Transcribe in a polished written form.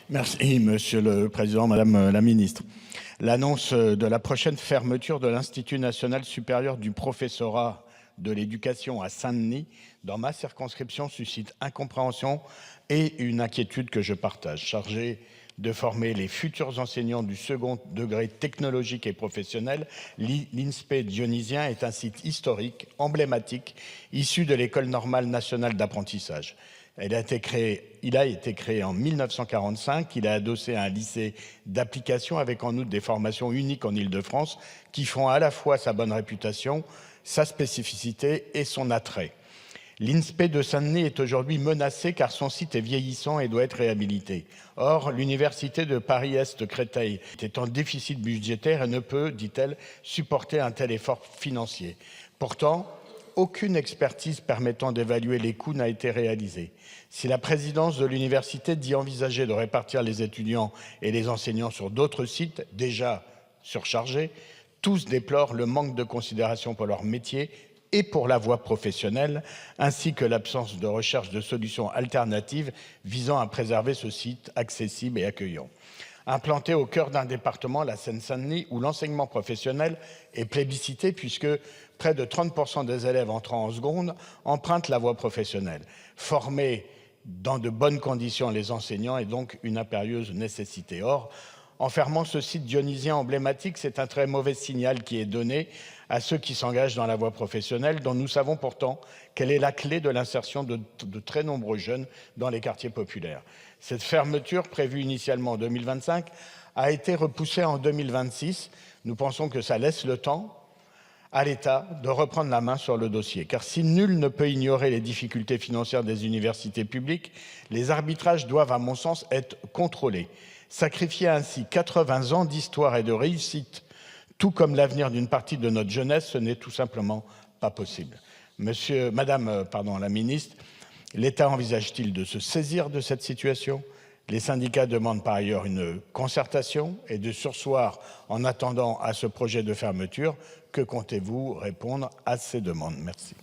Merci, Monsieur le Président, Madame la Ministre. L'annonce de la prochaine fermeture de l'Institut national supérieur du professorat de l'éducation à Saint-Denis, dans ma circonscription, suscite incompréhension et une inquiétude que je partage. Chargé de former les futurs enseignants du second degré technologique et professionnel, l'INSPE dionysien est un site historique, emblématique, issu de l'École normale nationale d'apprentissage. Il a été créé en 1945, il est adossé à un lycée d'application avec en outre des formations uniques en Île-de-France qui font à la fois sa bonne réputation, sa spécificité et son attrait. L'INSPE de Saint-Denis est aujourd'hui menacé car son site est vieillissant et doit être réhabilité. Or, l'université de Paris-Est-Créteil est en déficit budgétaire et ne peut, dit-elle, supporter un tel effort financier. Pourtant, aucune expertise permettant d'évaluer les coûts n'a été réalisée. Si la présidence de l'université dit envisager de répartir les étudiants et les enseignants sur d'autres sites déjà surchargés, tous déplorent le manque de considération pour leur métier et pour la voie professionnelle, ainsi que l'absence de recherche de solutions alternatives visant à préserver ce site accessible et accueillant. Implanté au cœur d'un département, la Seine-Saint-Denis, où l'enseignement professionnel est plébiscité puisque près de 30% des élèves entrant en seconde empruntent la voie professionnelle. Former dans de bonnes conditions les enseignants est donc une impérieuse nécessité. Or, en fermant ce site dionysien emblématique, c'est un très mauvais signal qui est donné à ceux qui s'engagent dans la voie professionnelle, dont nous savons pourtant qu'elle est la clé de l'insertion de très nombreux jeunes dans les quartiers populaires. Cette fermeture, prévue initialement en 2025, a été repoussée en 2026. Nous pensons que ça laisse le temps à l'État de reprendre la main sur le dossier. Car si nul ne peut ignorer les difficultés financières des universités publiques, les arbitrages doivent, à mon sens, être contrôlés. Sacrifier ainsi 80 ans d'histoire et de réussite, tout comme l'avenir d'une partie de notre jeunesse, ce n'est tout simplement pas possible. Madame la ministre, l'État envisage-t-il de se saisir de cette situation ? Les syndicats demandent par ailleurs une concertation et de surseoir en attendant à ce projet de fermeture. Que comptez-vous répondre à ces demandes ? Merci.